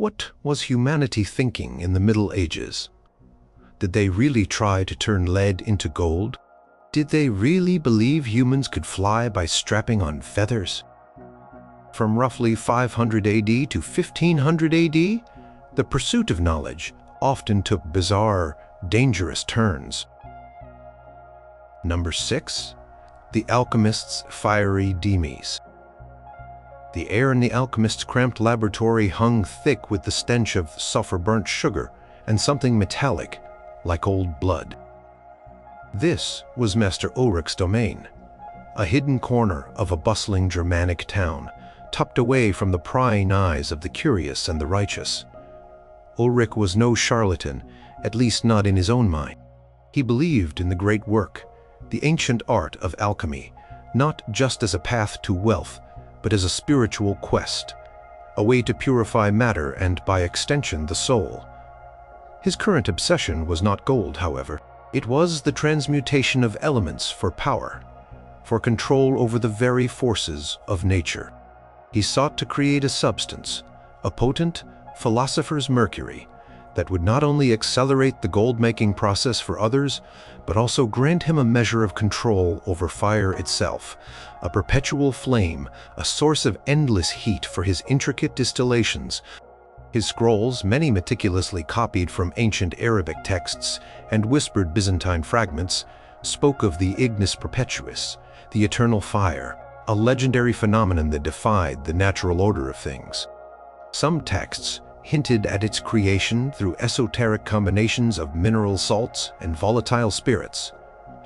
What was humanity thinking in the Middle Ages? Did they really try to turn lead into gold? Did they really believe humans could fly by strapping on feathers? From roughly 500 AD to 1500 AD, the pursuit of knowledge often took bizarre, dangerous turns. Number 6. The alchemists' fiery demies. The air in the alchemist's cramped laboratory hung thick with the stench of sulfur-burnt sugar and something metallic, like old blood. This was Master Ulrich's domain, a hidden corner of a bustling Germanic town, tucked away from the prying eyes of the curious and the righteous. Ulrich was no charlatan, at least not in his own mind. He believed in the great work, the ancient art of alchemy, not just as a path to wealth, but as a spiritual quest, a way to purify matter and, by extension, the soul. His current obsession was not gold, however. It was the transmutation of elements for power, for control over the very forces of nature. He sought to create a substance, a potent philosopher's Mercury, that would not only accelerate the gold-making process for others, but also grant him a measure of control over fire itself, a perpetual flame, a source of endless heat for his intricate distillations. His scrolls, many meticulously copied from ancient Arabic texts and whispered Byzantine fragments, spoke of the ignis perpetuus, the eternal fire, a legendary phenomenon that defied the natural order of things. Some texts hinted at its creation through esoteric combinations of mineral salts and volatile spirits.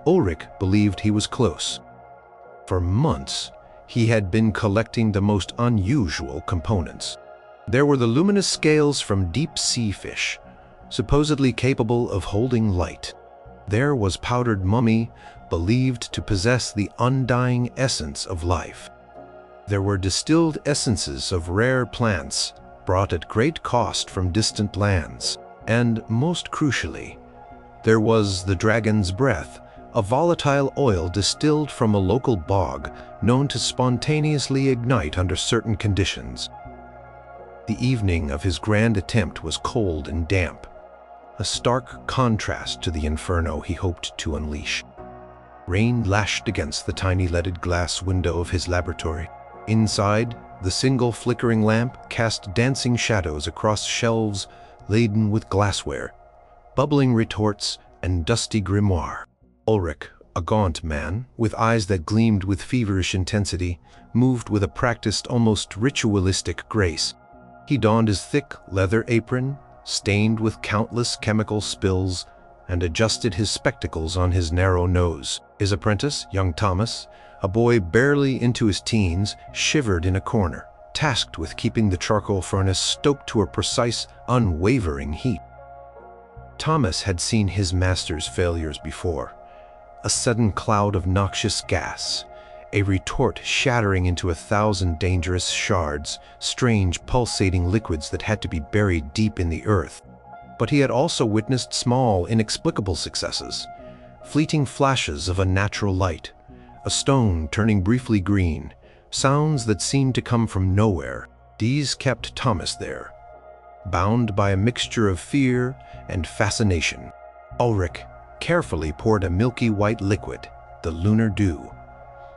Ulrich believed he was close. For months, he had been collecting the most unusual components. There were the luminous scales from deep-sea fish, supposedly capable of holding light. There was powdered mummy, believed to possess the undying essence of life. There were distilled essences of rare plants, brought at great cost from distant lands. And, most crucially, there was the dragon's breath, a volatile oil distilled from a local bog known to spontaneously ignite under certain conditions. The evening of his grand attempt was cold and damp, a stark contrast to the inferno he hoped to unleash. Rain lashed against the tiny leaded glass window of his laboratory. Inside, the single flickering lamp cast dancing shadows across shelves laden with glassware, bubbling retorts, and dusty grimoire. Ulrich, a gaunt man, with eyes that gleamed with feverish intensity, moved with a practiced, almost ritualistic grace. He donned his thick leather apron, stained with countless chemical spills, and adjusted his spectacles on his narrow nose. His apprentice, young Thomas, a boy barely into his teens, shivered in a corner, tasked with keeping the charcoal furnace stoked to a precise, unwavering heat. Thomas had seen his master's failures before. A sudden cloud of noxious gas, a retort shattering into 1,000 dangerous shards, strange pulsating liquids that had to be buried deep in the earth. But he had also witnessed small, inexplicable successes, fleeting flashes of unnatural light, a stone turning briefly green, sounds that seemed to come from nowhere. These kept Thomas there, bound by a mixture of fear and fascination. Ulrich carefully poured a milky white liquid, the lunar dew,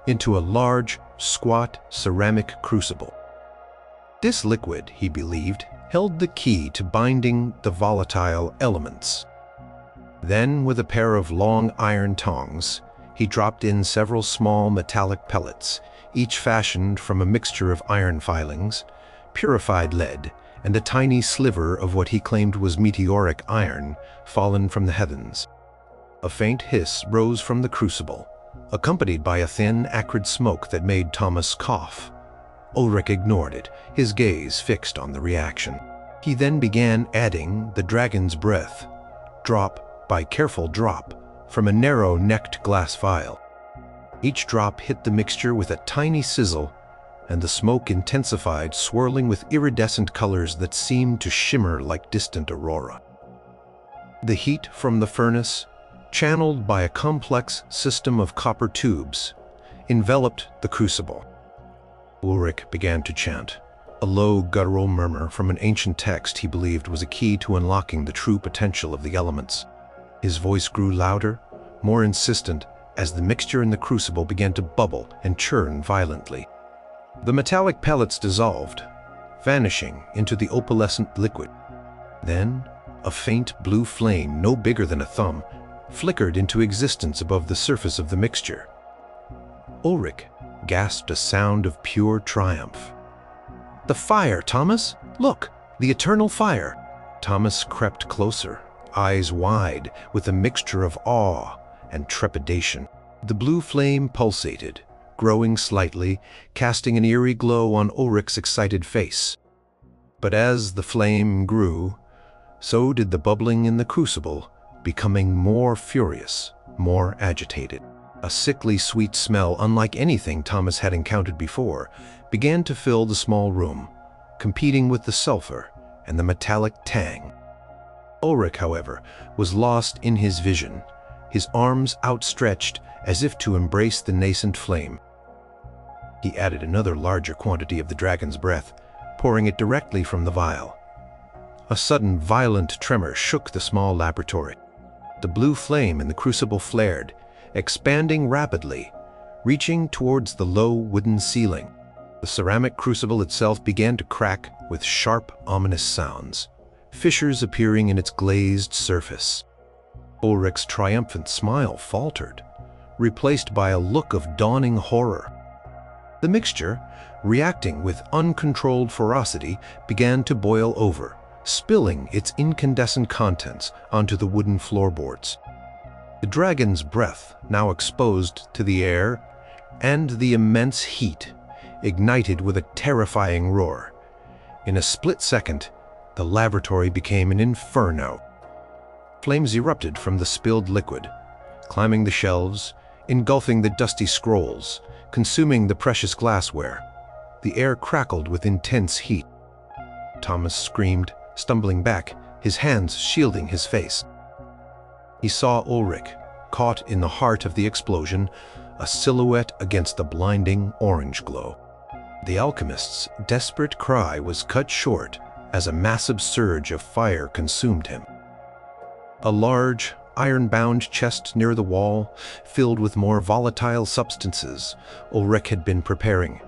into a large, squat ceramic crucible. This liquid, he believed, held the key to binding the volatile elements. Then, with a pair of long iron tongs, he dropped in several small metallic pellets, each fashioned from a mixture of iron filings, purified lead, and a tiny sliver of what he claimed was meteoric iron fallen from the heavens. A faint hiss rose from the crucible, accompanied by a thin, acrid smoke that made Thomas cough. Ulrich ignored it, his gaze fixed on the reaction. He then began adding the dragon's breath, drop by careful drop, from a narrow-necked glass vial. Each drop hit the mixture with a tiny sizzle, and the smoke intensified, swirling with iridescent colors that seemed to shimmer like distant aurora. The heat from the furnace, channeled by a complex system of copper tubes, enveloped the crucible. Ulrich began to chant, a low guttural murmur from an ancient text he believed was a key to unlocking the true potential of the elements. His voice grew louder, more insistent, as the mixture in the crucible began to bubble and churn violently. The metallic pellets dissolved, vanishing into the opalescent liquid. Then, a faint blue flame no bigger than a thumb flickered into existence above the surface of the mixture. Ulrich gasped a sound of pure triumph. "The fire, Thomas! Look, the eternal fire!" Thomas crept closer, eyes wide with a mixture of awe and trepidation. The blue flame pulsated, growing slightly, casting an eerie glow on Ulrich's excited face. But as the flame grew, so did the bubbling in the crucible, becoming more furious, more agitated. A sickly sweet smell, unlike anything Thomas had encountered before, began to fill the small room, competing with the sulfur and the metallic tang. Ulrich, however, was lost in his vision, his arms outstretched as if to embrace the nascent flame. He added another larger quantity of the dragon's breath, pouring it directly from the vial. A sudden violent tremor shook the small laboratory. The blue flame in the crucible flared, expanding rapidly, reaching towards the low wooden ceiling. The ceramic crucible itself began to crack with sharp, ominous sounds, fissures appearing in its glazed surface. Ulrich's triumphant smile faltered, replaced by a look of dawning horror. The mixture, reacting with uncontrolled ferocity, began to boil over, spilling its incandescent contents onto the wooden floorboards. The dragon's breath, now exposed to the air, and the immense heat, ignited with a terrifying roar. In a split second, the laboratory became an inferno. Flames erupted from the spilled liquid, climbing the shelves, engulfing the dusty scrolls, consuming the precious glassware. The air crackled with intense heat. Thomas screamed, stumbling back, his hands shielding his face. He saw Ulrich, caught in the heart of the explosion, a silhouette against the blinding orange glow. The alchemist's desperate cry was cut short as a massive surge of fire consumed him. A large, iron-bound chest near the wall, filled with more volatile substances Ulrich had been preparing,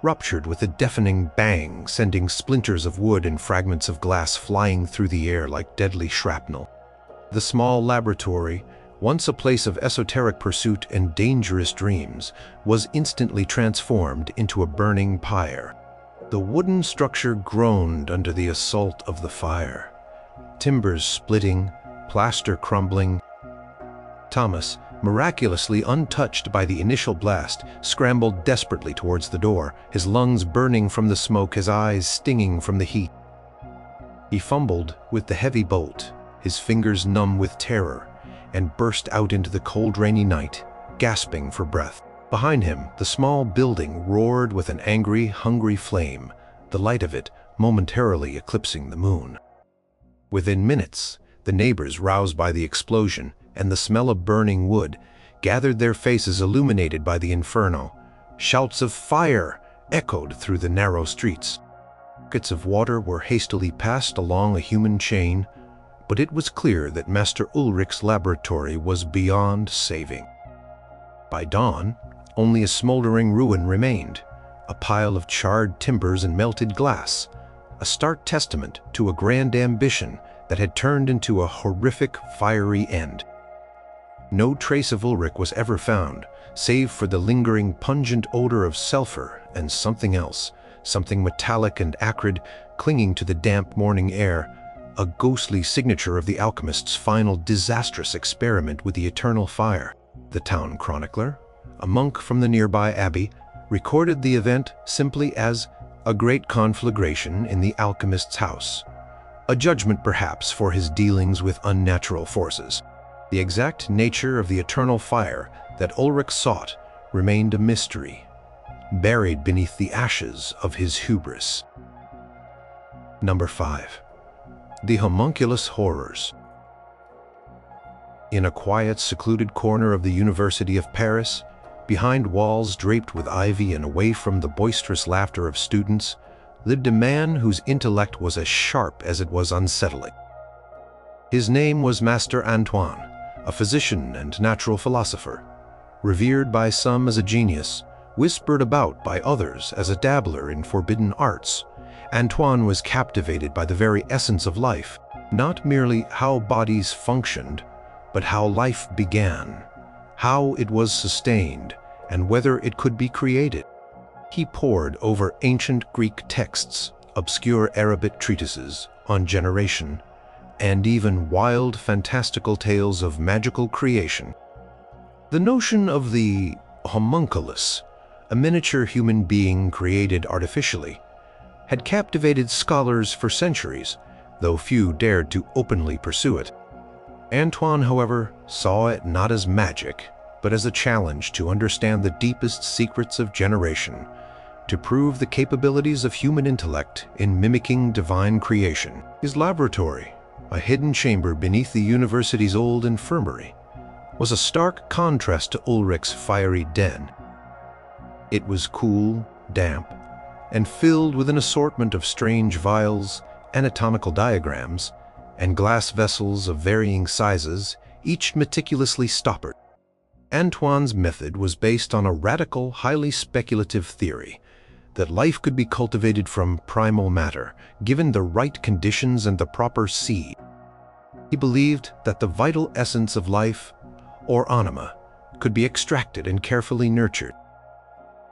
ruptured with a deafening bang, sending splinters of wood and fragments of glass flying through the air like deadly shrapnel. The small laboratory, once a place of esoteric pursuit and dangerous dreams, was instantly transformed into a burning pyre. The wooden structure groaned under the assault of the fire, timbers splitting, plaster crumbling. Thomas, miraculously untouched by the initial blast, scrambled desperately towards the door, his lungs burning from the smoke, his eyes stinging from the heat. He fumbled with the heavy bolt, his fingers numb with terror, and burst out into the cold, rainy night, gasping for breath. Behind him, the small building roared with an angry, hungry flame, the light of it momentarily eclipsing the moon. Within minutes, the neighbors, roused by the explosion and the smell of burning wood, gathered, their faces illuminated by the inferno. Shouts of fire echoed through the narrow streets. Buckets of water were hastily passed along a human chain, but it was clear that Master Ulrich's laboratory was beyond saving. By dawn, only a smoldering ruin remained, a pile of charred timbers and melted glass, a stark testament to a grand ambition that had turned into a horrific, fiery end. No trace of Ulrich was ever found, save for the lingering, pungent odor of sulfur and something else, something metallic and acrid, clinging to the damp morning air, a ghostly signature of the alchemist's final disastrous experiment with the eternal fire. The town chronicler, a monk from the nearby abbey, recorded the event simply as a great conflagration in the alchemist's house, a judgment perhaps for his dealings with unnatural forces. The exact nature of the eternal fire that Ulrich sought remained a mystery, buried beneath the ashes of his hubris. Number 5. The homunculus horrors. In a quiet, secluded corner of the University of Paris, behind walls draped with ivy and away from the boisterous laughter of students, lived a man whose intellect was as sharp as it was unsettling. His name was Master Antoine, a physician and natural philosopher. Revered by some as a genius, whispered about by others as a dabbler in forbidden arts, Antoine was captivated by the very essence of life, not merely how bodies functioned, but how life began, how it was sustained, and whether it could be created. He pored over ancient Greek texts, obscure Arabic treatises on generation, and even wild fantastical tales of magical creation. The notion of the homunculus, a miniature human being created artificially, had captivated scholars for centuries, though few dared to openly pursue it. Antoine, however, saw it not as magic, but as a challenge to understand the deepest secrets of generation, to prove the capabilities of human intellect in mimicking divine creation. His laboratory, a hidden chamber beneath the university's old infirmary, was a stark contrast to Ulrich's fiery den. It was cool, damp, and filled with an assortment of strange vials, anatomical diagrams, and glass vessels of varying sizes, each meticulously stoppered. Antoine's method was based on a radical, highly speculative theory that life could be cultivated from primal matter, given the right conditions and the proper seed. He believed that the vital essence of life, or anima, could be extracted and carefully nurtured.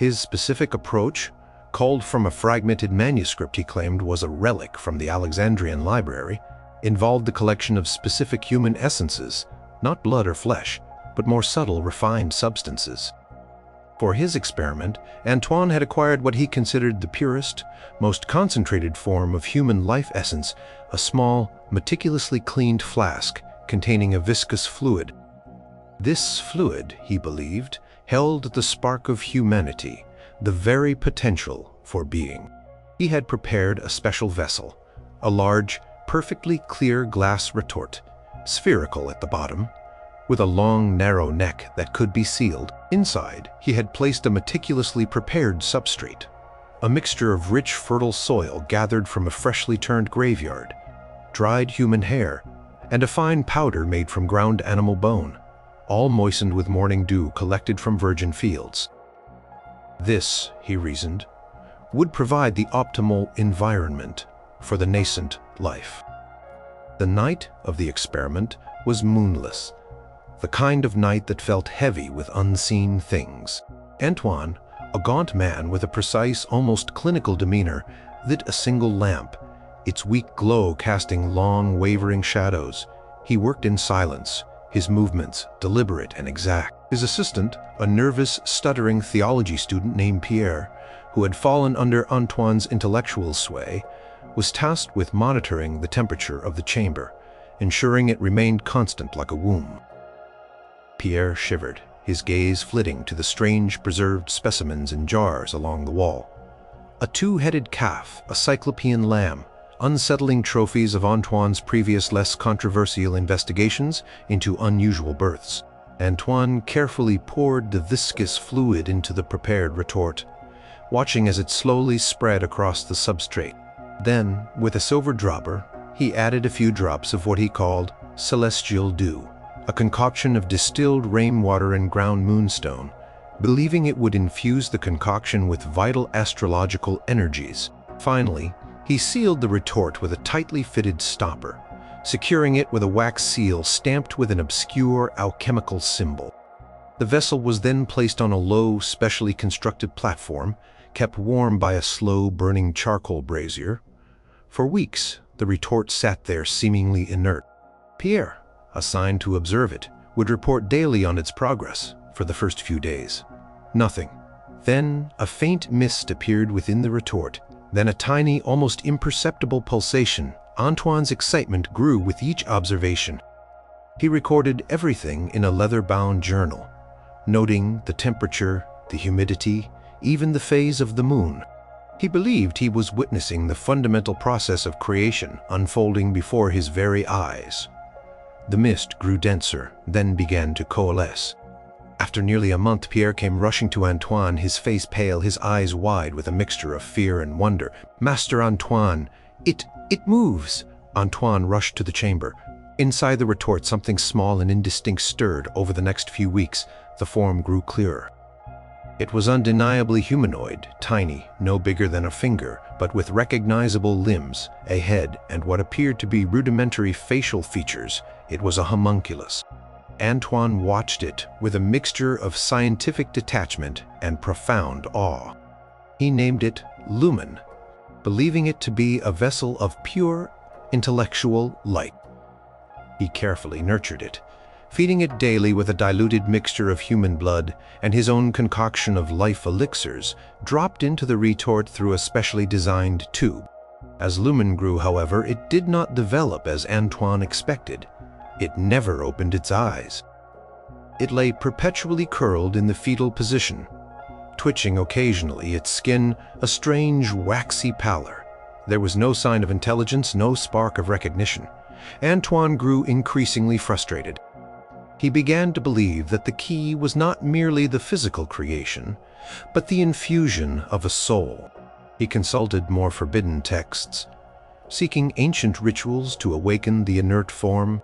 His specific approach, culled from a fragmented manuscript he claimed was a relic from the Alexandrian library, involved the collection of specific human essences, not blood or flesh, but more subtle, refined substances. For his experiment, Antoine had acquired what he considered the purest, most concentrated form of human life essence, a small, meticulously cleaned flask containing a viscous fluid. This fluid, he believed, held the spark of humanity, the very potential for being. He had prepared a special vessel, a large, perfectly clear glass retort, spherical at the bottom, with a long, narrow neck that could be sealed. Inside, he had placed a meticulously prepared substrate, a mixture of rich, fertile soil gathered from a freshly turned graveyard, dried human hair, and a fine powder made from ground animal bone, all moistened with morning dew collected from virgin fields. This, he reasoned, would provide the optimal environment for the nascent life. The night of the experiment was moonless, the kind of night that felt heavy with unseen things. Antoine, a gaunt man with a precise, almost clinical demeanor, lit a single lamp, its weak glow casting long, wavering shadows. He worked in silence, his movements deliberate and exact. His assistant, a nervous, stuttering theology student named Pierre, who had fallen under Antoine's intellectual sway, was tasked with monitoring the temperature of the chamber, ensuring it remained constant like a womb. Pierre shivered, his gaze flitting to the strange preserved specimens in jars along the wall. A two-headed calf, a cyclopean lamb, unsettling trophies of Antoine's previous less controversial investigations into unusual births. Antoine carefully poured the viscous fluid into the prepared retort, watching as it slowly spread across the substrate. Then, with a silver dropper, he added a few drops of what he called celestial dew, a concoction of distilled rainwater and ground moonstone, believing it would infuse the concoction with vital astrological energies. Finally, he sealed the retort with a tightly fitted stopper, securing it with a wax seal stamped with an obscure alchemical symbol. The vessel was then placed on a low, specially constructed platform, kept warm by a slow-burning charcoal brazier. For weeks, the retort sat there seemingly inert. Pierre, assigned to observe it, would report daily on its progress for the first few days. Nothing. Then a faint mist appeared within the retort, then a tiny, almost imperceptible pulsation. Antoine's excitement grew with each observation. He recorded everything in a leather-bound journal, noting the temperature, the humidity, even the phase of the moon. He believed he was witnessing the fundamental process of creation unfolding before his very eyes. The mist grew denser, then began to coalesce. After nearly a month, Pierre came rushing to Antoine, his face pale, his eyes wide with a mixture of fear and wonder. "Master Antoine, it moves!" Antoine rushed to the chamber. Inside the retort, something small and indistinct stirred. Over the next few weeks, the form grew clearer. It was undeniably humanoid, tiny, no bigger than a finger, but with recognizable limbs, a head, and what appeared to be rudimentary facial features. It was a homunculus. Antoine watched it with a mixture of scientific detachment and profound awe. He named it Lumen, believing it to be a vessel of pure, intellectual light. He carefully nurtured it, feeding it daily with a diluted mixture of human blood and his own concoction of life elixirs dropped into the retort through a specially designed tube. As Lumen grew, however, it did not develop as Antoine expected. It never opened its eyes. It lay perpetually curled in the fetal position, twitching occasionally, its skin a strange waxy pallor. There was no sign of intelligence, no spark of recognition. Antoine grew increasingly frustrated. He began to believe that the key was not merely the physical creation, but the infusion of a soul. He consulted more forbidden texts, seeking ancient rituals to awaken the inert form.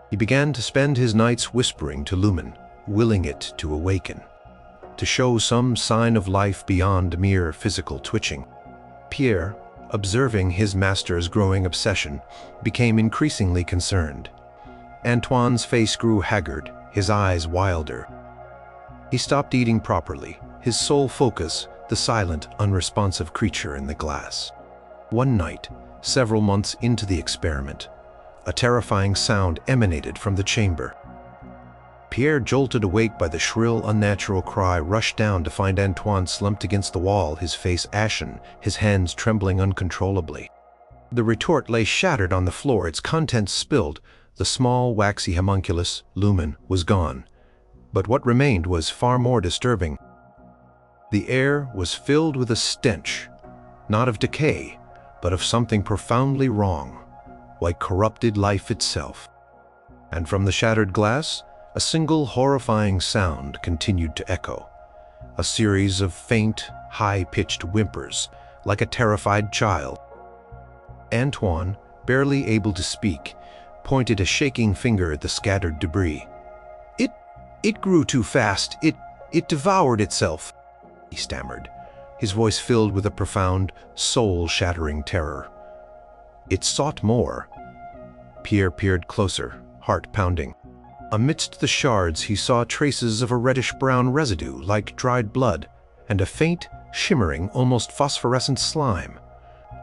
He began to spend his nights whispering to Lumen, willing it to awaken, to show some sign of life beyond mere physical twitching. Pierre, observing his master's growing obsession, became increasingly concerned. Antoine's face grew haggard, his eyes wilder. He stopped eating properly, his sole focus the silent, unresponsive creature in the glass. One night, several months into the experiment, a terrifying sound emanated from the chamber. Pierre, jolted awake by the shrill, unnatural cry, rushed down to find Antoine slumped against the wall, his face ashen, his hands trembling uncontrollably. The retort lay shattered on the floor, its contents spilled. The small, waxy homunculus, Lumen, was gone. But what remained was far more disturbing. The air was filled with a stench, not of decay, but of something profoundly wrong, like corrupted life itself. And from the shattered glass, a single horrifying sound continued to echo, a series of faint, high-pitched whimpers, like a terrified child. Antoine, barely able to speak, pointed a shaking finger at the scattered debris. It grew too fast. It devoured itself," he stammered, his voice filled with a profound, soul-shattering terror. "It sought more." Pierre peered closer, heart pounding. Amidst the shards, he saw traces of a reddish-brown residue like dried blood, and a faint, shimmering, almost phosphorescent slime.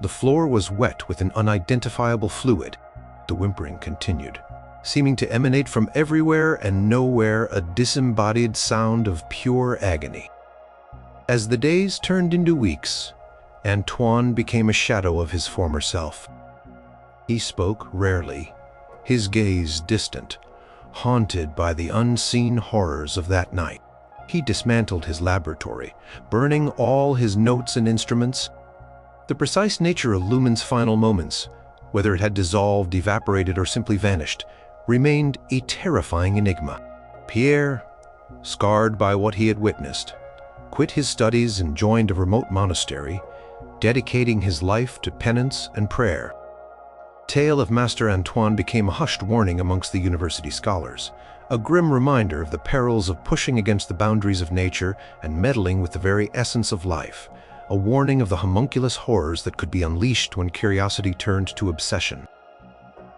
The floor was wet with an unidentifiable fluid. The whimpering continued, seeming to emanate from everywhere and nowhere, a disembodied sound of pure agony. As the days turned into weeks, Antoine became a shadow of his former self. He spoke rarely, his gaze distant, haunted by the unseen horrors of that night. He dismantled his laboratory, burning all his notes and instruments. The precise nature of Lumen's final moments, whether it had dissolved, evaporated, or simply vanished, remained a terrifying enigma. Pierre, scarred by what he had witnessed, quit his studies and joined a remote monastery, dedicating his life to penance and prayer. The tale of Master Antoine became a hushed warning amongst the university scholars, a grim reminder of the perils of pushing against the boundaries of nature and meddling with the very essence of life, a warning of the homunculus horrors that could be unleashed when curiosity turned to obsession.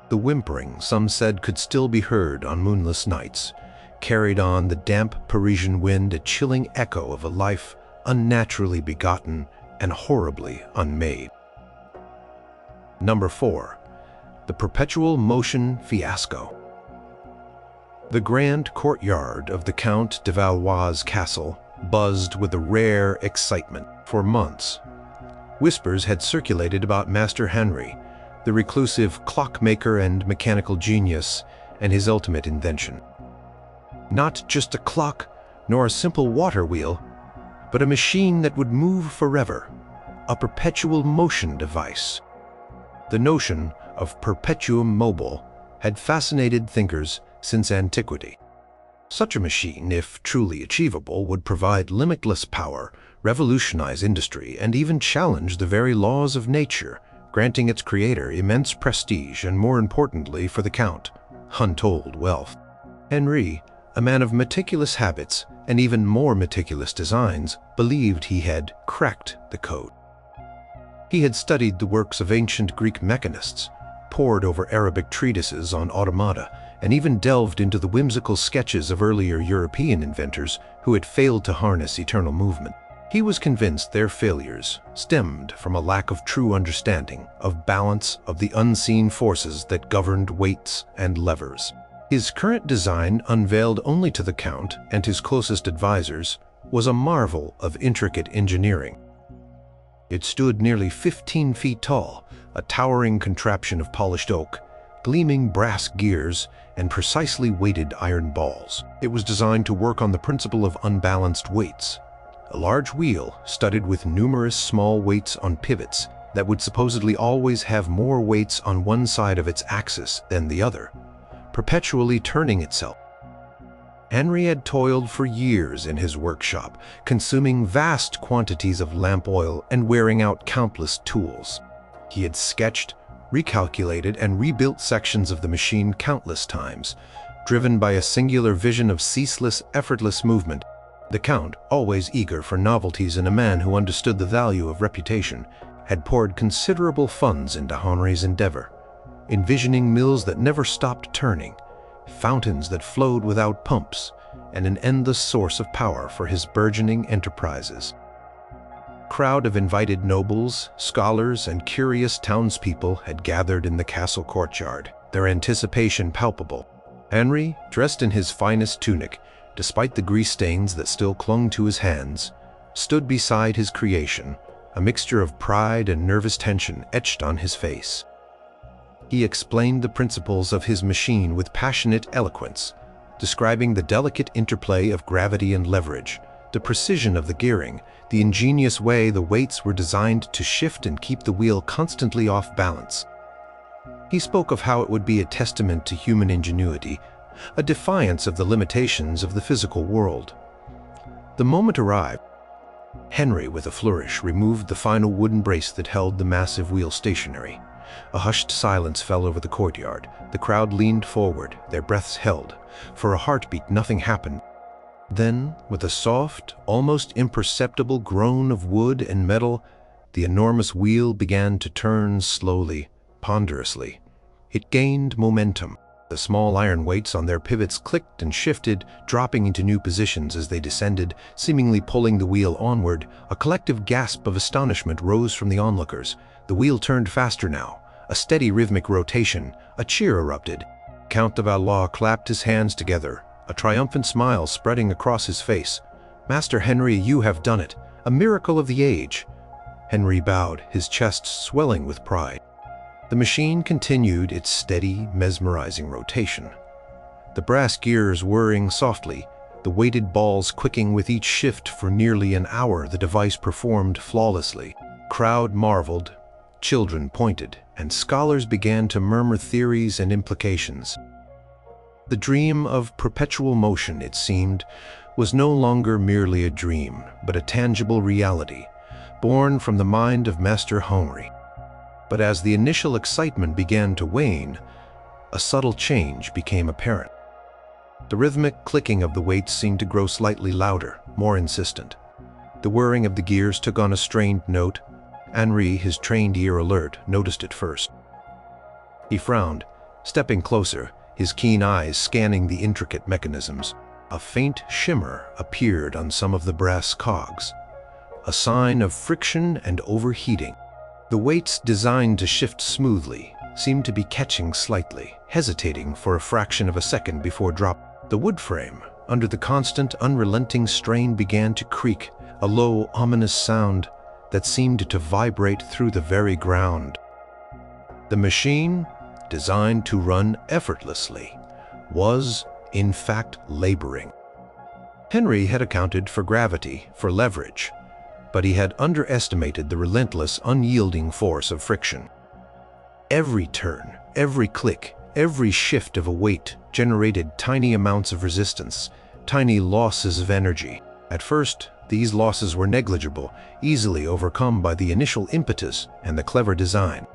The whimpering, some said, could still be heard on moonless nights, carried on the damp Parisian wind, a chilling echo of a life unnaturally begotten and horribly unmade. Number 4. The Perpetual Motion Fiasco. The grand courtyard of the Count de Valois' castle buzzed with a rare excitement. For months, whispers had circulated about Master Henry, the reclusive clockmaker and mechanical genius, and his ultimate invention. Not just a clock, nor a simple water wheel, but a machine that would move forever, a perpetual motion device. The notion of perpetuum mobile had fascinated thinkers since antiquity. Such a machine, if truly achievable, would provide limitless power, revolutionize industry, and even challenge the very laws of nature, granting its creator immense prestige and, more importantly for the Count, untold wealth. Henri, a man of meticulous habits and even more meticulous designs, believed he had cracked the code. He had studied the works of ancient Greek mechanists, pored over Arabic treatises on automata, and even delved into the whimsical sketches of earlier European inventors who had failed to harness eternal movement. He was convinced their failures stemmed from a lack of true understanding of balance of the unseen forces that governed weights and levers. His current design, unveiled only to the Count and his closest advisors, was a marvel of intricate engineering. It stood nearly 15 feet tall, a towering contraption of polished oak, gleaming brass gears, and precisely weighted iron balls. It was designed to work on the principle of unbalanced weights. A large wheel studded with numerous small weights on pivots that would supposedly always have more weights on one side of its axis than the other, perpetually turning itself. Henri had toiled for years in his workshop, consuming vast quantities of lamp oil and wearing out countless tools. He had sketched, recalculated, and rebuilt sections of the machine countless times, driven by a singular vision of ceaseless, effortless movement. The Count, always eager for novelties and a man who understood the value of reputation, had poured considerable funds into Henri's endeavor, envisioning mills that never stopped turning, fountains that flowed without pumps, and an endless source of power for his burgeoning enterprises. A crowd of invited nobles, scholars, and curious townspeople had gathered in the castle courtyard, their anticipation palpable. Henri, dressed in his finest tunic, despite the grease stains that still clung to his hands, stood beside his creation, a mixture of pride and nervous tension etched on his face. He explained the principles of his machine with passionate eloquence, describing the delicate interplay of gravity and leverage, the precision of the gearing, the ingenious way the weights were designed to shift and keep the wheel constantly off balance. He spoke of how it would be a testament to human ingenuity, a defiance of the limitations of the physical world. The moment arrived. Henri, with a flourish, removed the final wooden brace that held the massive wheel stationary. A hushed silence fell over the courtyard. The crowd leaned forward, their breaths held. For a heartbeat, nothing happened. Then, with a soft, almost imperceptible groan of wood and metal, the enormous wheel began to turn slowly, ponderously. It gained momentum. The small iron weights on their pivots clicked and shifted, dropping into new positions as they descended, seemingly pulling the wheel onward. A collective gasp of astonishment rose from the onlookers. The wheel turned faster now, a steady rhythmic rotation. A cheer erupted. Count de Valois clapped his hands together, a triumphant smile spreading across his face. "Master Henri, you have done it, a miracle of the age." Henri bowed, his chest swelling with pride. The machine continued its steady, mesmerizing rotation. The brass gears whirring softly, the weighted balls quicking with each shift. For nearly an hour the device performed flawlessly. Crowd marveled, children pointed, and scholars began to murmur theories and implications. The dream of perpetual motion, it seemed, was no longer merely a dream, but a tangible reality, born from the mind of Master Henri. But as the initial excitement began to wane, a subtle change became apparent. The rhythmic clicking of the weights seemed to grow slightly louder, more insistent. The whirring of the gears took on a strained note. Henri, his trained ear alert, noticed it first. He frowned, stepping closer, his keen eyes scanning the intricate mechanisms. A faint shimmer appeared on some of the brass cogs, a sign of friction and overheating. The weights, designed to shift smoothly, seemed to be catching slightly, hesitating for a fraction of a second before drop. The wood frame, under the constant, unrelenting strain, began to creak, a low, ominous sound that seemed to vibrate through the very ground. The machine, designed to run effortlessly, was, in fact, laboring. Henri had accounted for gravity, for leverage, but he had underestimated the relentless, unyielding force of friction. Every turn, every click, every shift of a weight generated tiny amounts of resistance, tiny losses of energy. At first, these losses were negligible, easily overcome by the initial impetus and the clever design.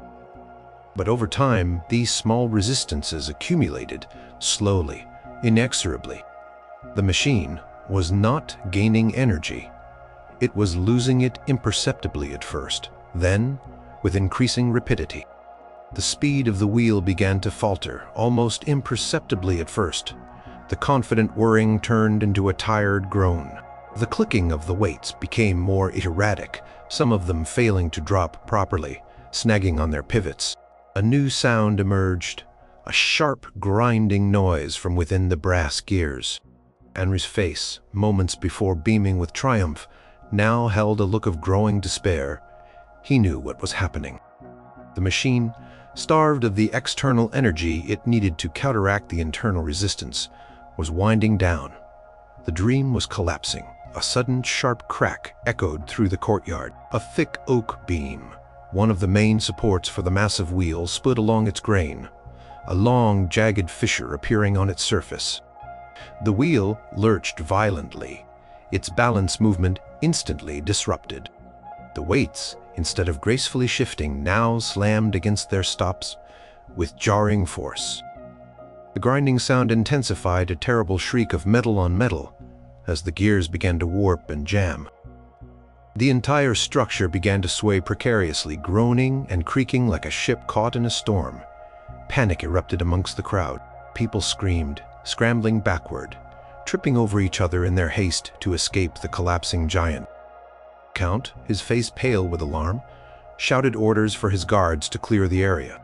But over time, these small resistances accumulated, slowly, inexorably. The machine was not gaining energy. It was losing it imperceptibly at first, then, with increasing rapidity. The speed of the wheel began to falter, almost imperceptibly at first. The confident whirring turned into a tired groan. The clicking of the weights became more erratic, some of them failing to drop properly, snagging on their pivots. A new sound emerged, a sharp, grinding noise from within the brass gears. Henry's face, moments before beaming with triumph, now held a look of growing despair. He knew what was happening. The machine, starved of the external energy it needed to counteract the internal resistance, was winding down. The dream was collapsing. A sudden sharp crack echoed through the courtyard. A thick oak beam, one of the main supports for the massive wheel, split along its grain, a long, jagged fissure appearing on its surface. The wheel lurched violently, its balance movement instantly disrupted. The weights, instead of gracefully shifting, now slammed against their stops with jarring force. The grinding sound intensified, a terrible shriek of metal on metal, as the gears began to warp and jam. The entire structure began to sway precariously, groaning and creaking like a ship caught in a storm. Panic erupted amongst the crowd. People screamed, scrambling backward, tripping over each other in their haste to escape the collapsing giant. Count, his face pale with alarm, shouted orders for his guards to clear the area.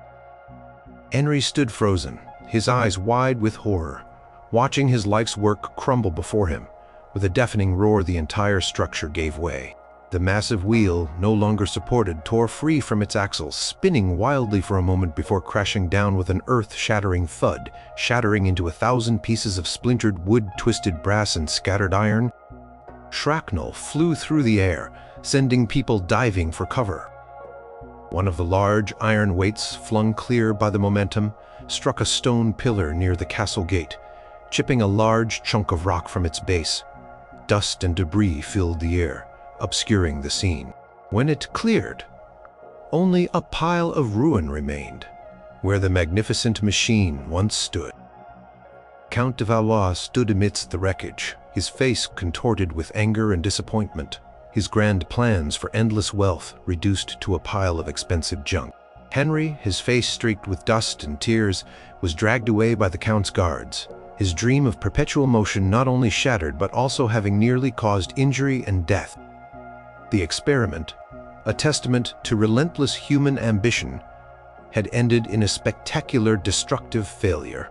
Henry stood frozen, his eyes wide with horror, watching his life's work crumble before him. With a deafening roar, the entire structure gave way. The massive wheel, no longer supported, tore free from its axles, spinning wildly for a moment before crashing down with an earth-shattering thud, shattering into 1,000 pieces of splintered wood, twisted brass, and scattered iron. Shrapnel flew through the air, sending people diving for cover. One of the large iron weights, flung clear by the momentum, struck a stone pillar near the castle gate, chipping a large chunk of rock from its base. Dust and debris filled the air, obscuring the scene. When it cleared, only a pile of ruin remained, where the magnificent machine once stood. Count de Valois stood amidst the wreckage, his face contorted with anger and disappointment, his grand plans for endless wealth reduced to a pile of expensive junk. Henry, his face streaked with dust and tears, was dragged away by the Count's guards, his dream of perpetual motion not only shattered but also having nearly caused injury and death. The experiment, a testament to relentless human ambition, had ended in a spectacular destructive failure,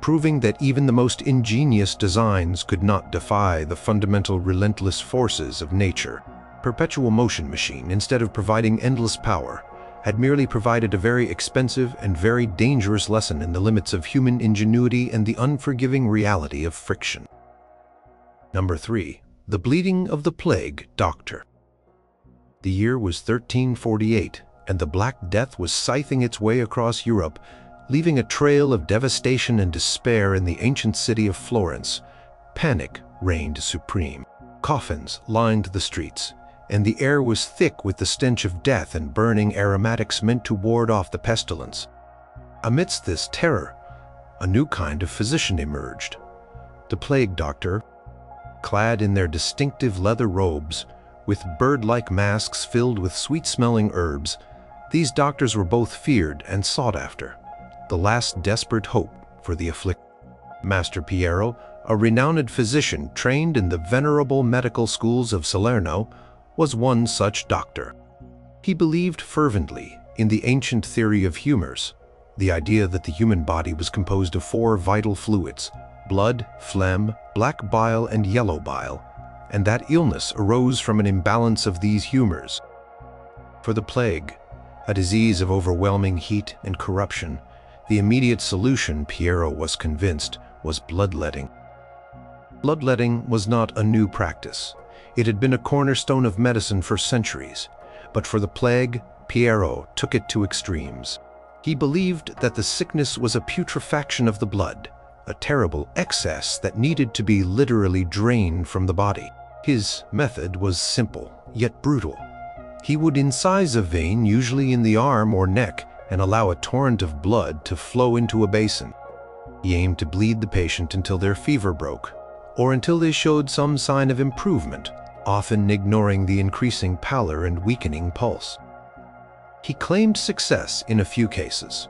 proving that even the most ingenious designs could not defy the fundamental relentless forces of nature. Perpetual motion machine, instead of providing endless power, had merely provided a very expensive and very dangerous lesson in the limits of human ingenuity and the unforgiving reality of friction. Number 3. The Bleeding of the Plague Doctor. The year was 1348, and the Black Death was scything its way across Europe, leaving a trail of devastation and despair in the ancient city of Florence. Panic reigned supreme. Coffins lined the streets, and the air was thick with the stench of death and burning aromatics meant to ward off the pestilence. Amidst this terror, a new kind of physician emerged. The plague doctor, clad in their distinctive leather robes, with bird-like masks filled with sweet-smelling herbs, these doctors were both feared and sought after, the last desperate hope for the afflicted. Master Piero, a renowned physician trained in the venerable medical schools of Salerno, was one such doctor. He believed fervently in the ancient theory of humors, the idea that the human body was composed of 4 vital fluids: blood, phlegm, black bile, and yellow bile, and that illness arose from an imbalance of these humors. For the plague, a disease of overwhelming heat and corruption, the immediate solution, Piero was convinced, was bloodletting. Bloodletting was not a new practice. It had been a cornerstone of medicine for centuries, but for the plague, Piero took it to extremes. He believed that the sickness was a putrefaction of the blood, a terrible excess that needed to be literally drained from the body. His method was simple, yet brutal. He would incise a vein, usually in the arm or neck, and allow a torrent of blood to flow into a basin. He aimed to bleed the patient until their fever broke, or until they showed some sign of improvement, often ignoring the increasing pallor and weakening pulse. He claimed success in a few cases,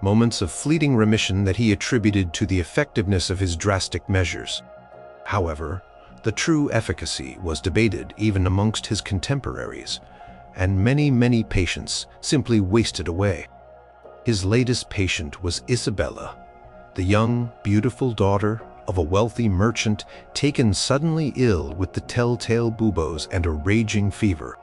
moments of fleeting remission that he attributed to the effectiveness of his drastic measures. However, the true efficacy was debated even amongst his contemporaries, and many patients simply wasted away. His latest patient was Isabella, the young, beautiful daughter of a wealthy merchant taken suddenly ill with the telltale buboes and a raging fever.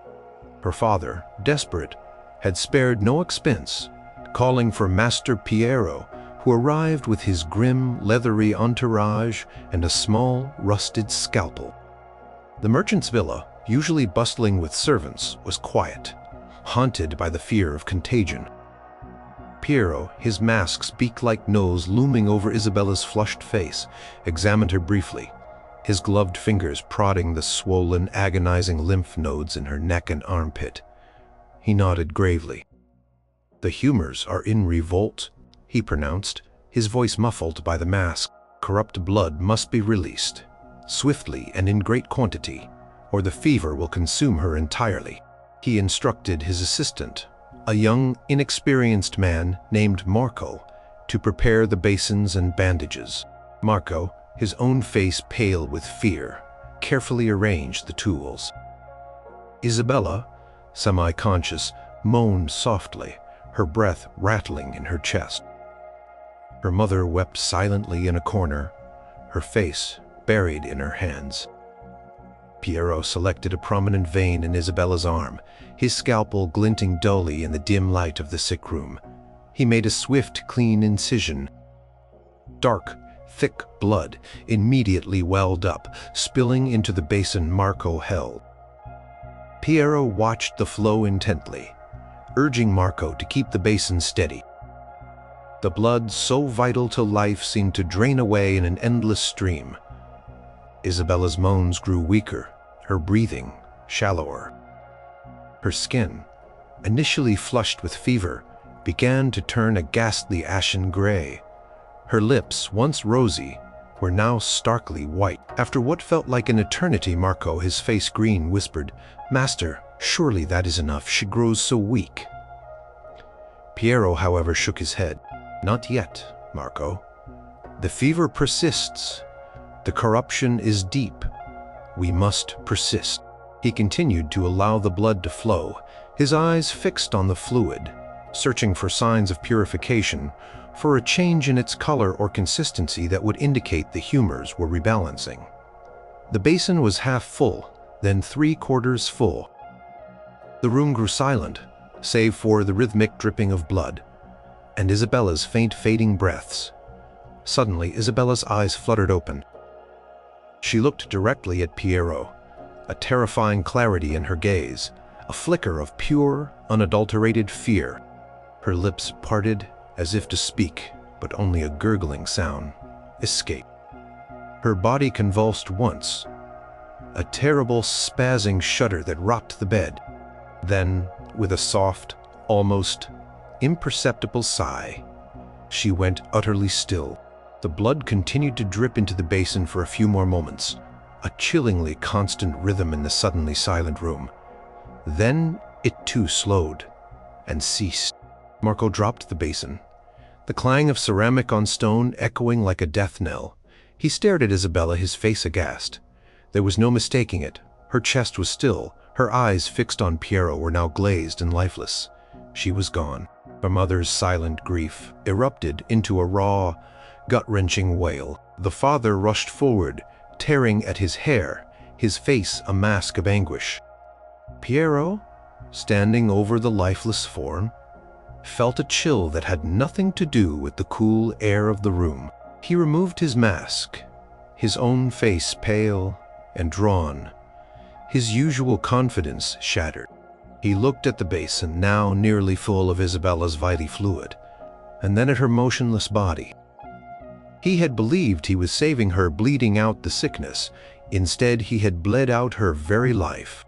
Her father, desperate, had spared no expense, calling for Master Piero, who arrived with his grim, leathery entourage and a small, rusted scalpel. The merchant's villa, usually bustling with servants, was quiet, haunted by the fear of contagion. Piero, his mask's beak-like nose looming over Isabella's flushed face, examined her briefly, his gloved fingers prodding the swollen, agonizing lymph nodes in her neck and armpit. He nodded gravely. "The humors are in revolt," he pronounced, his voice muffled by the mask. "Corrupt blood must be released, swiftly and in great quantity, or the fever will consume her entirely." He instructed his assistant, a young, inexperienced man named Marco, to prepare the basins and bandages. Marco, his own face pale with fear, carefully arranged the tools. Isabella, semi-conscious, moaned softly, her breath rattling in her chest. Her mother wept silently in a corner, her face buried in her hands. Piero selected a prominent vein in Isabella's arm, his scalpel glinting dully in the dim light of the sick room. He made a swift, clean incision. Dark, thick blood immediately welled up, spilling into the basin Marco held. Piero watched the flow intently, urging Marco to keep the basin steady. The blood, so vital to life, seemed to drain away in an endless stream. Isabella's moans grew weaker, her breathing shallower. Her skin, initially flushed with fever, began to turn a ghastly ashen gray. Her lips, once rosy, were now starkly white. After what felt like an eternity, Marco, his face green, whispered, "Master, surely that is enough. She grows so weak." Piero, however, shook his head. "Not yet, Marco. The fever persists. The corruption is deep. We must persist." He continued to allow the blood to flow, his eyes fixed on the fluid, searching for signs of purification, for a change in its color or consistency that would indicate the humors were rebalancing. The basin was half full, then 3/4 full. The room grew silent, save for the rhythmic dripping of blood, and Isabella's faint fading breaths. Suddenly, Isabella's eyes fluttered open. She looked directly at Piero, a terrifying clarity in her gaze, a flicker of pure, unadulterated fear. Her lips parted as if to speak, but only a gurgling sound escaped. Her body convulsed once, a terrible spazzing shudder that rocked the bed. Then, with a soft, almost imperceptible sigh, she went utterly still. The blood continued to drip into the basin for a few more moments, a chillingly constant rhythm in the suddenly silent room. Then it too slowed and ceased. Marco dropped the basin, the clang of ceramic on stone echoing like a death knell. He stared at Isabella, his face aghast. There was no mistaking it. Her chest was still. Her eyes, fixed on Piero, were now glazed and lifeless. She was gone. Her mother's silent grief erupted into a raw, gut-wrenching wail. The father rushed forward, tearing at his hair, his face a mask of anguish. Piero, standing over the lifeless form, felt a chill that had nothing to do with the cool air of the room. He removed his mask, his own face pale and drawn, his usual confidence shattered. He looked at the basin, now nearly full of Isabella's vital fluid, and then at her motionless body. He had believed he was saving her, bleeding out the sickness. Instead, he had bled out her very life.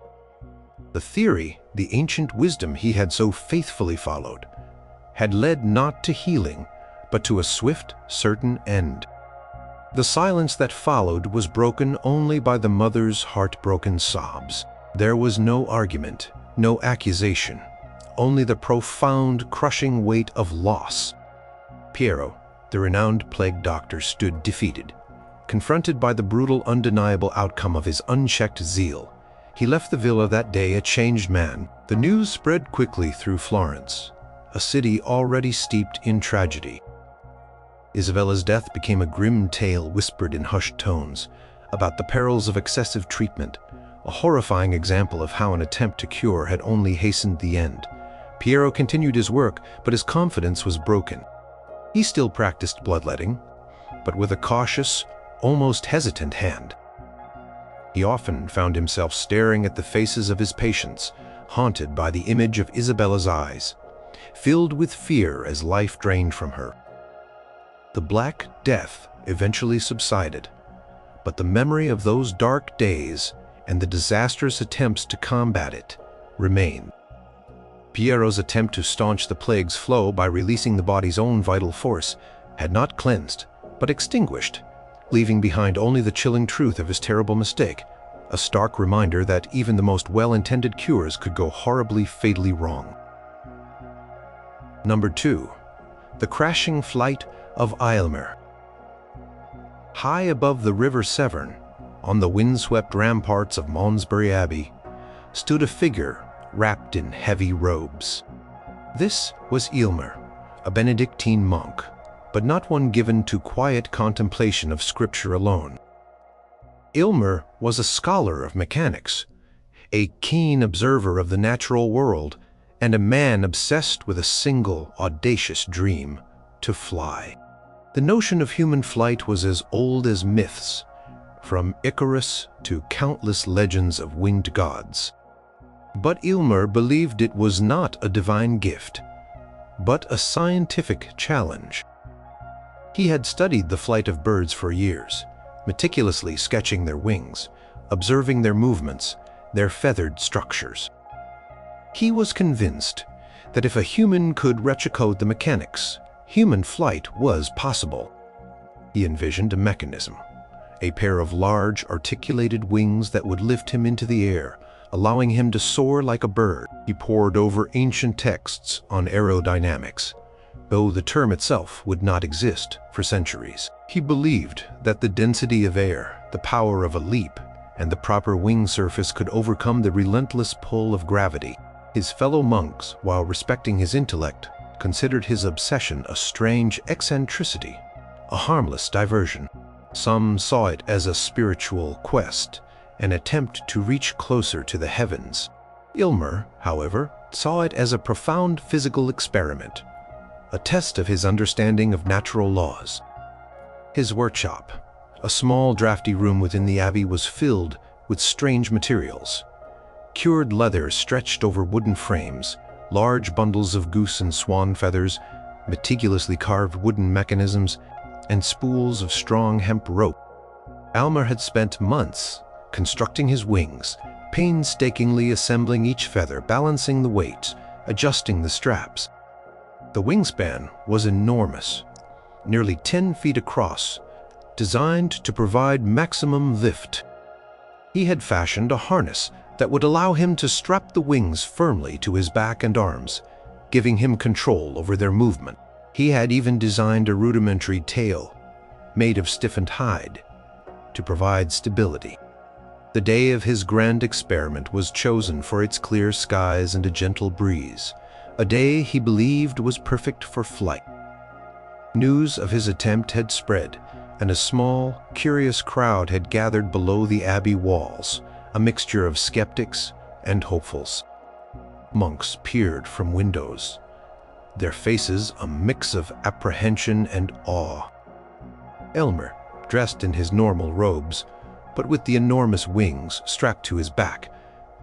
The theory, the ancient wisdom he had so faithfully followed, had led not to healing, but to a swift, certain end. The silence that followed was broken only by the mother's heartbroken sobs. There was no argument, no accusation, only the profound, crushing weight of loss. Piero, the renowned plague doctor, stood defeated. Confronted by the brutal, undeniable outcome of his unchecked zeal, he left the villa that day a changed man. The news spread quickly through Florence, a city already steeped in tragedy. Isabella's death became a grim tale whispered in hushed tones about the perils of excessive treatment, a horrifying example of how an attempt to cure had only hastened the end. Piero continued his work, but his confidence was broken. He still practiced bloodletting, but with a cautious, almost hesitant hand. He often found himself staring at the faces of his patients, haunted by the image of Isabella's eyes, filled with fear as life drained from her. The Black Death eventually subsided, but the memory of those dark days and the disastrous attempts to combat it remained. Piero's attempt to staunch the plague's flow by releasing the body's own vital force had not cleansed, but extinguished, leaving behind only the chilling truth of his terrible mistake, a stark reminder that even the most well-intended cures could go horribly, fatally wrong. Number 2. The crashing flight of Aylmer. High above the river Severn, on the windswept ramparts of Malmesbury Abbey, stood a figure wrapped in heavy robes. This was Aylmer, a Benedictine monk, but not one given to quiet contemplation of scripture alone. Aylmer was a scholar of mechanics, a keen observer of the natural world, and a man obsessed with a single, audacious dream: to fly. The notion of human flight was as old as myths, from Icarus to countless legends of winged gods. But Aylmer believed it was not a divine gift, but a scientific challenge. He had studied the flight of birds for years, meticulously sketching their wings, observing their movements, their feathered structures. He was convinced that if a human could recode the mechanics, human flight was possible. He envisioned a mechanism, a pair of large, articulated wings that would lift him into the air, allowing him to soar like a bird. He pored over ancient texts on aerodynamics, though the term itself would not exist for centuries. He believed that the density of air, the power of a leap, and the proper wing surface could overcome the relentless pull of gravity. His fellow monks, while respecting his intellect, considered his obsession a strange eccentricity, a harmless diversion. Some saw it as a spiritual quest, an attempt to reach closer to the heavens. Aylmer, however, saw it as a profound physical experiment, a test of his understanding of natural laws. His workshop, a small drafty room within the abbey, was filled with strange materials. Cured leather stretched over wooden frames, large bundles of goose and swan feathers, meticulously carved wooden mechanisms, and spools of strong hemp rope. Aylmer had spent months constructing his wings, painstakingly assembling each feather, balancing the weight, adjusting the straps. The wingspan was enormous, nearly 10 feet across, designed to provide maximum lift. He had fashioned a harness that would allow him to strap the wings firmly to his back and arms, giving him control over their movement. He had even designed a rudimentary tail, made of stiffened hide, to provide stability. The day of his grand experiment was chosen for its clear skies and a gentle breeze, a day he believed was perfect for flight. News of his attempt had spread, and a small, curious crowd had gathered below the abbey walls, a mixture of skeptics and hopefuls. Monks peered from windows, their faces a mix of apprehension and awe. Aylmer, dressed in his normal robes, but with the enormous wings strapped to his back,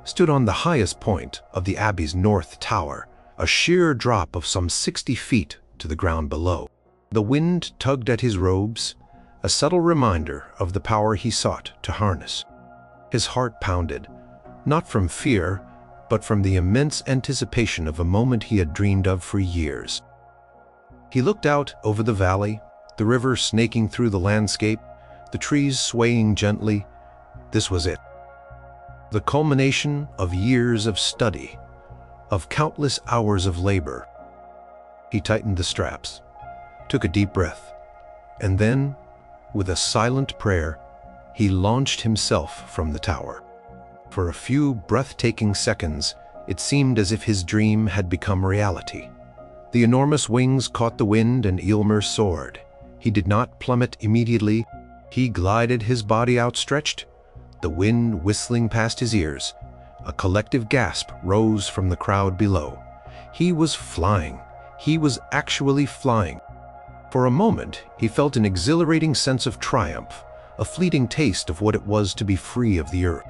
stood on the highest point of the abbey's north tower, a sheer drop of some 60 feet to the ground below. The wind tugged at his robes, a subtle reminder of the power he sought to harness. His heart pounded, not from fear, but from the immense anticipation of a moment he had dreamed of for years. He looked out over the valley, the river snaking through the landscape, the trees swaying gently. This was it. The culmination of years of study, of countless hours of labor. He tightened the straps, took a deep breath, and then, with a silent prayer, he launched himself from the tower. For a few breathtaking seconds, it seemed as if his dream had become reality. The enormous wings caught the wind and Ulrich soared. He did not plummet immediately. He glided, his body outstretched, the wind whistling past his ears. A collective gasp rose from the crowd below. He was flying. He was actually flying. For a moment, he felt an exhilarating sense of triumph, a fleeting taste of what it was to be free of the earth.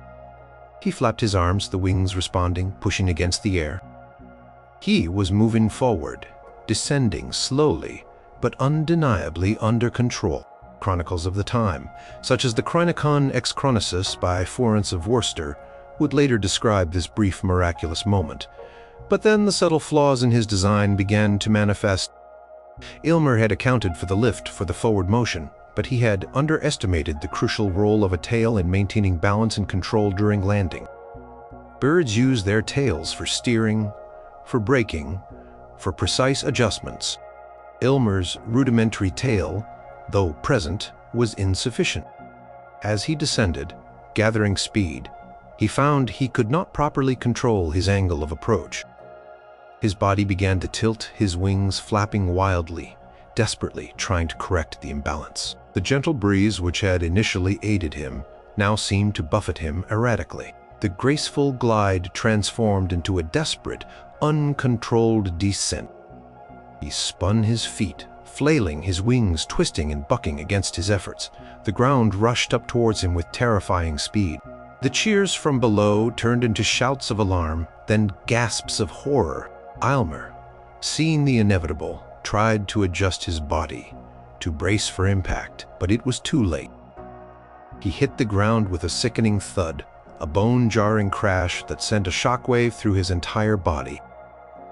He flapped his arms, the wings responding, pushing against the air. He was moving forward, descending slowly, but undeniably under control. Chronicles of the time, such as the Chronicon ex Chronicus by Florence of Worcester, would later describe this brief miraculous moment. But then the subtle flaws in his design began to manifest. Ulrich had accounted for the lift for the forward motion, but he had underestimated the crucial role of a tail in maintaining balance and control during landing. Birds use their tails for steering, for braking, for precise adjustments. Ulrich's rudimentary tail, though present, was insufficient. As he descended, gathering speed, he found he could not properly control his angle of approach. His body began to tilt, his wings flapping wildly, desperately trying to correct the imbalance. The gentle breeze which had initially aided him now seemed to buffet him erratically. The graceful glide transformed into a desperate, uncontrolled descent. He spun his feet, flailing, his wings twisting and bucking against his efforts. The ground rushed up towards him with terrifying speed. The cheers from below turned into shouts of alarm, then gasps of horror. Ulrich, seeing the inevitable, tried to adjust his body, to brace for impact, but it was too late. He hit the ground with a sickening thud, a bone-jarring crash that sent a shockwave through his entire body.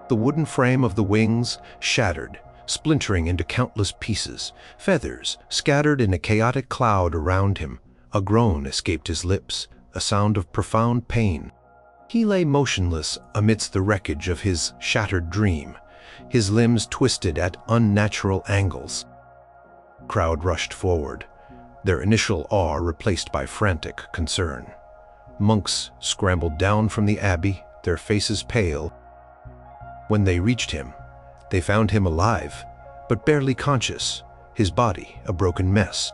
The wooden frame of the wings shattered, splintering into countless pieces, feathers scattered in a chaotic cloud around him. A groan escaped his lips, a sound of profound pain. He lay motionless amidst the wreckage of his shattered dream, his limbs twisted at unnatural angles. The crowd rushed forward, their initial awe replaced by frantic concern. Monks scrambled down from the abbey, their faces pale. When they reached him, they found him alive, but barely conscious, his body a broken mess.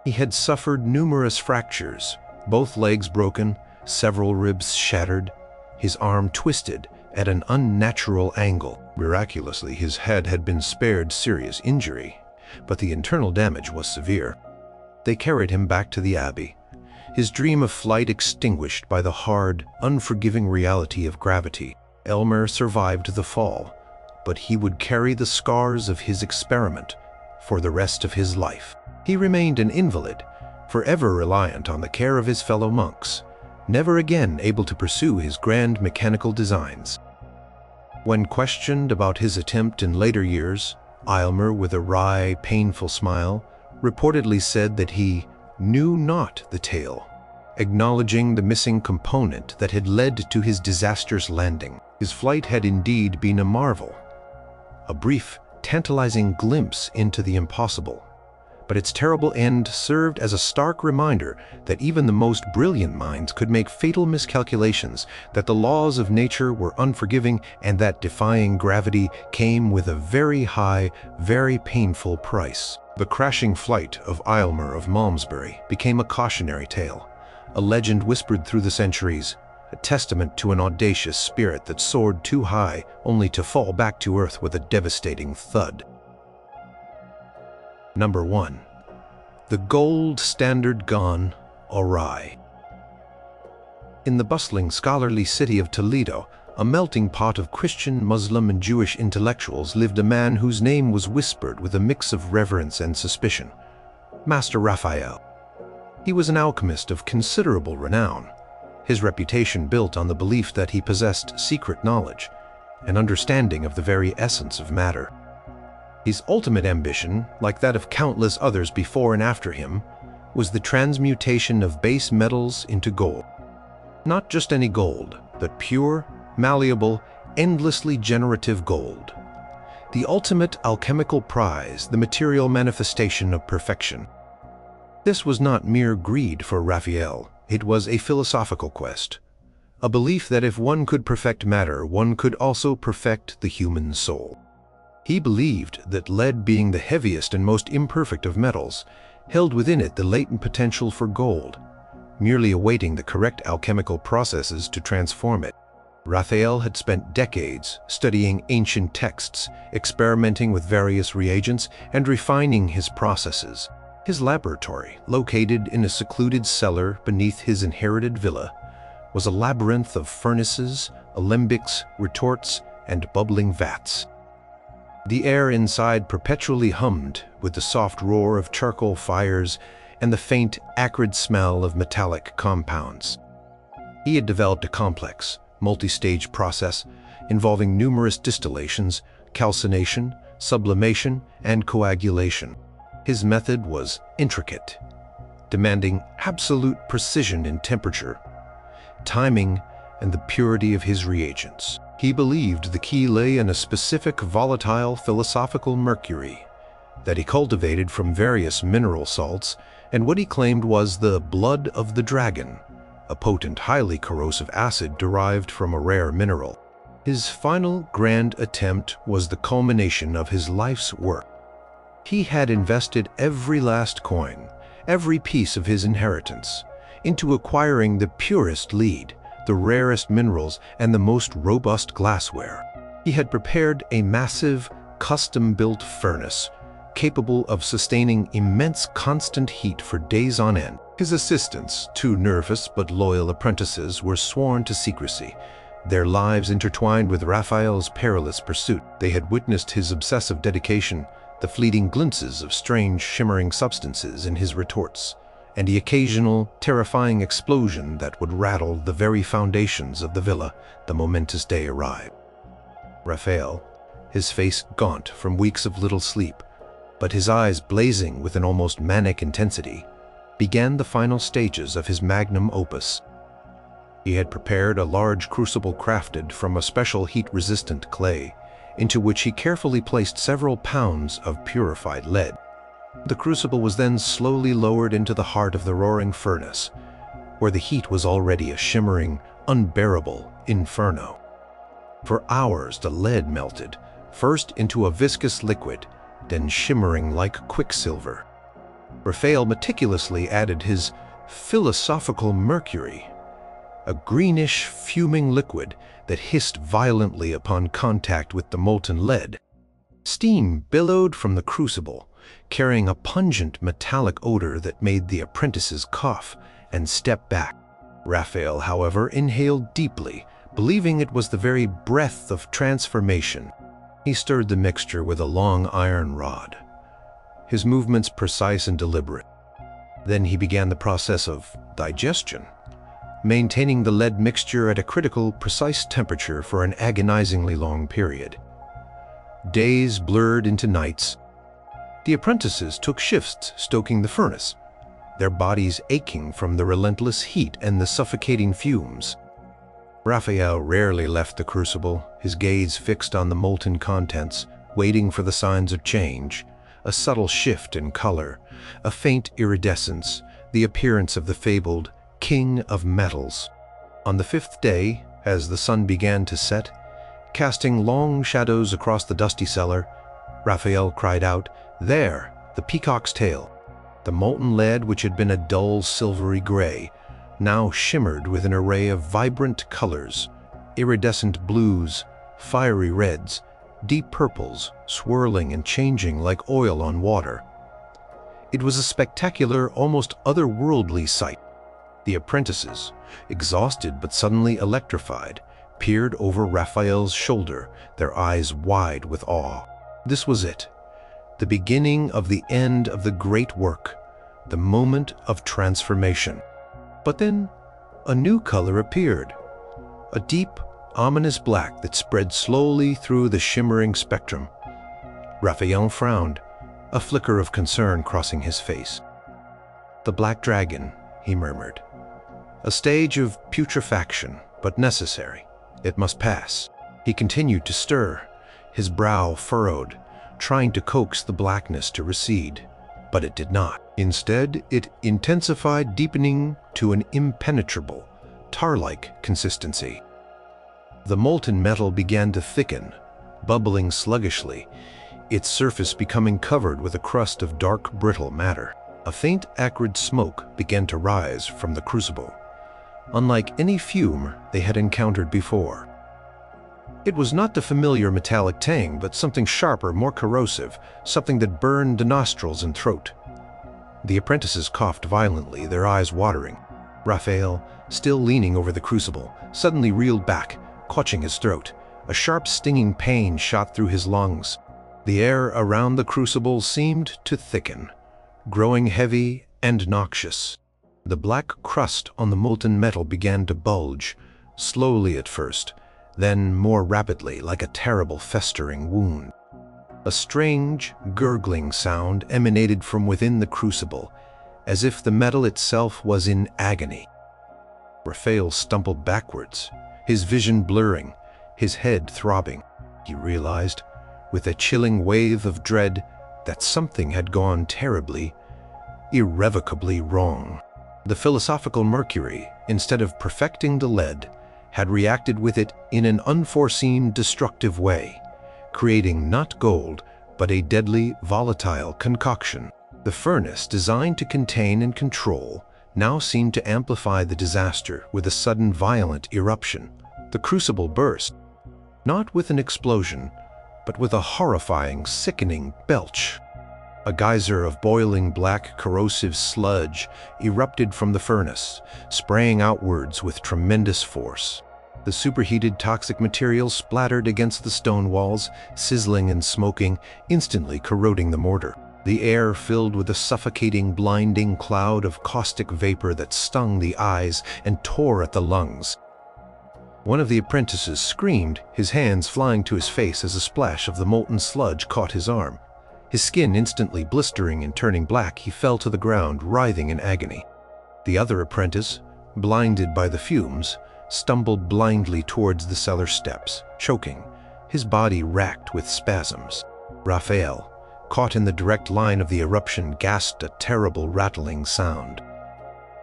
He had suffered numerous fractures, both legs broken, several ribs shattered, his arm twisted at an unnatural angle. Miraculously, his head had been spared serious injury, but the internal damage was severe. They carried him back to the abbey, his dream of flight extinguished by the hard, unforgiving reality of gravity. Ulrich survived the fall, but he would carry the scars of his experiment for the rest of his life. He remained an invalid, forever reliant on the care of his fellow monks, never again able to pursue his grand mechanical designs. When questioned about his attempt in later years, Ulrich, with a wry, painful smile, reportedly said that he knew not the tale, acknowledging the missing component that had led to his disastrous landing. His flight had indeed been a marvel, a brief, tantalizing glimpse into the impossible. But its terrible end served as a stark reminder that even the most brilliant minds could make fatal miscalculations, that the laws of nature were unforgiving, and that defying gravity came with a very high, very painful price. The crashing flight of Ulrich of Malmesbury became a cautionary tale, a legend whispered through the centuries, a testament to an audacious spirit that soared too high only to fall back to earth with a devastating thud. Number 1. The gold standard gone awry. In the bustling, scholarly city of Toledo, a melting pot of Christian, Muslim, and Jewish intellectuals, lived a man whose name was whispered with a mix of reverence and suspicion: Master Raphael. He was an alchemist of considerable renown, his reputation built on the belief that he possessed secret knowledge, an understanding of the very essence of matter. His ultimate ambition, like that of countless others before and after him, was the transmutation of base metals into gold. Not just any gold, but pure, malleable, endlessly generative gold. The ultimate alchemical prize, the material manifestation of perfection. This was not mere greed for Raphael, it was a philosophical quest. A belief that if one could perfect matter, one could also perfect the human soul. He believed that lead, being the heaviest and most imperfect of metals, held within it the latent potential for gold, merely awaiting the correct alchemical processes to transform it. Raphael had spent decades studying ancient texts, experimenting with various reagents, and refining his processes. His laboratory, located in a secluded cellar beneath his inherited villa, was a labyrinth of furnaces, alembics, retorts, and bubbling vats. The air inside perpetually hummed with the soft roar of charcoal fires and the faint, acrid smell of metallic compounds. He had developed a complex, multi-stage process involving numerous distillations, calcination, sublimation, and coagulation. His method was intricate, demanding absolute precision in temperature, timing, and the purity of his reagents. He believed the key lay in a specific volatile philosophical mercury that he cultivated from various mineral salts and what he claimed was the blood of the dragon, a potent, highly corrosive acid derived from a rare mineral. His final grand attempt was the culmination of his life's work. He had invested every last coin, every piece of his inheritance, into acquiring the purest lead, the rarest minerals, and the most robust glassware. He had prepared a massive, custom-built furnace capable of sustaining immense constant heat for days on end. His assistants, two nervous but loyal apprentices, were sworn to secrecy, their lives intertwined with Raphael's perilous pursuit. They had witnessed his obsessive dedication, the fleeting glimpses of strange, shimmering substances in his retorts, and the occasional, terrifying explosion that would rattle the very foundations of the villa the momentous day arrived. Raphael, his face gaunt from weeks of little sleep, but his eyes blazing with an almost manic intensity, began the final stages of his magnum opus. He had prepared a large crucible crafted from a special heat-resistant clay, into which he carefully placed several pounds of purified lead. The crucible was then slowly lowered into the heart of the roaring furnace, where the heat was already a shimmering, unbearable inferno. For hours the lead melted, first into a viscous liquid, then shimmering like quicksilver. Raphael meticulously added his philosophical mercury, a greenish, fuming liquid that hissed violently upon contact with the molten lead. Steam billowed from the crucible, carrying a pungent metallic odor that made the apprentices cough and step back. Raphael, however, inhaled deeply, believing it was the very breath of transformation. He stirred the mixture with a long iron rod, his movements precise and deliberate. Then he began the process of digestion, maintaining the lead mixture at a critical, precise temperature for an agonizingly long period. Days blurred into nights. The apprentices took shifts stoking the furnace, their bodies aching from the relentless heat and the suffocating fumes. Raphael rarely left the crucible, his gaze fixed on the molten contents, waiting for the signs of change, a subtle shift in color, a faint iridescence, the appearance of the fabled king of metals. On the fifth day, as the sun began to set, casting long shadows across the dusty cellar, Raphael cried out, "There, the peacock's tail!" The molten lead, which had been a dull silvery gray, now shimmered with an array of vibrant colors, iridescent blues, fiery reds, deep purples, swirling and changing like oil on water. It was a spectacular, almost otherworldly sight. The apprentices, exhausted but suddenly electrified, peered over Raphael's shoulder, their eyes wide with awe. This was it, the beginning of the end of the great work, the moment of transformation. But then a new color appeared, a deep, ominous black that spread slowly through the shimmering spectrum. Raphael frowned, a flicker of concern crossing his face. "The black dragon," he murmured. "A stage of putrefaction, but necessary. It must pass." He continued to stir, his brow furrowed, trying to coax the blackness to recede. But it did not. Instead, it intensified, deepening to an impenetrable, tar-like consistency. The molten metal began to thicken, bubbling sluggishly, its surface becoming covered with a crust of dark, brittle matter. A faint, acrid smoke began to rise from the crucible, unlike any fume they had encountered before. It was not the familiar metallic tang, but something sharper, more corrosive, something that burned the nostrils and throat. The apprentices coughed violently, their eyes watering. Raphael, still leaning over the crucible, suddenly reeled back, clutching his throat. A sharp, stinging pain shot through his lungs. The air around the crucible seemed to thicken, growing heavy and noxious. The black crust on the molten metal began to bulge, slowly at first, then more rapidly, like a terrible festering wound. A strange, gurgling sound emanated from within the crucible, as if the metal itself was in agony. Raphael stumbled backwards, his vision blurring, his head throbbing. He realized, with a chilling wave of dread, that something had gone terribly, irrevocably wrong. The philosophical Mercury, instead of perfecting the lead, had reacted with it in an unforeseen, destructive way, creating not gold, but a deadly, volatile concoction. The furnace, designed to contain and control, now seemed to amplify the disaster with a sudden, violent eruption. The crucible burst, not with an explosion, but with a horrifying, sickening belch. A geyser of boiling black, corrosive sludge erupted from the furnace, spraying outwards with tremendous force. The superheated toxic material splattered against the stone walls, sizzling and smoking, instantly corroding the mortar. The air filled with a suffocating, blinding cloud of caustic vapor that stung the eyes and tore at the lungs. One of the apprentices screamed, his hands flying to his face as a splash of the molten sludge caught his arm. His skin instantly blistering and turning black, he fell to the ground, writhing in agony. The other apprentice, blinded by the fumes, stumbled blindly towards the cellar steps, choking, his body racked with spasms. Raphael, caught in the direct line of the eruption, gasped a terrible rattling sound.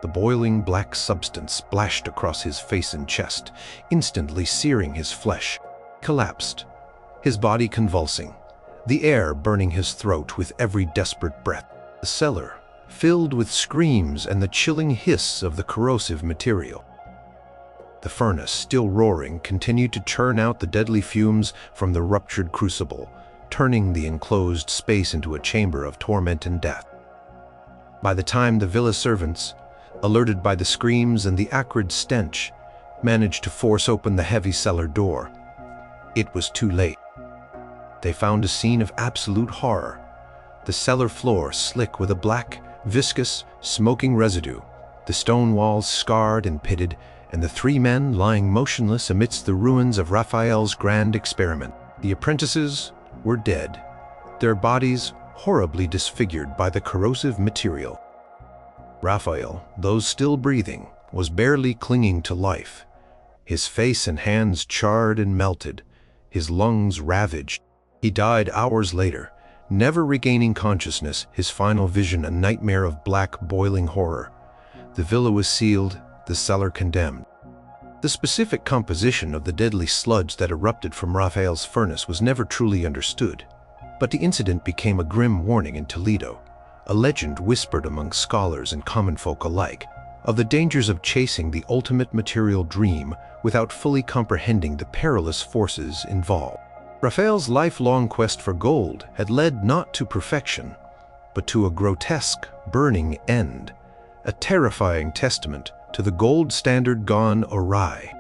The boiling black substance splashed across his face and chest, instantly searing his flesh. He collapsed, his body convulsing, the air burning his throat with every desperate breath. The cellar filled with screams and the chilling hiss of the corrosive material. The furnace, still roaring, continued to churn out the deadly fumes from the ruptured crucible, turning the enclosed space into a chamber of torment and death. By the time the villa servants, alerted by the screams and the acrid stench, managed to force open the heavy cellar door, it was too late. They found a scene of absolute horror. The cellar floor slick with a black, viscous, smoking residue, the stone walls scarred and pitted, and the three men lying motionless amidst the ruins of Raphael's grand experiment. The apprentices were dead, their bodies horribly disfigured by the corrosive material. Raphael, though still breathing, was barely clinging to life, his face and hands charred and melted, his lungs ravaged. He died hours later, never regaining consciousness, his final vision a nightmare of black, boiling horror. The villa was sealed, the cellar condemned. The specific composition of the deadly sludge that erupted from Raphael's furnace was never truly understood, but the incident became a grim warning in Toledo, a legend whispered among scholars and common folk alike, of the dangers of chasing the ultimate material dream without fully comprehending the perilous forces involved. Raphael's lifelong quest for gold had led not to perfection, but to a grotesque, burning end, a terrifying testament to the gold standard gone awry.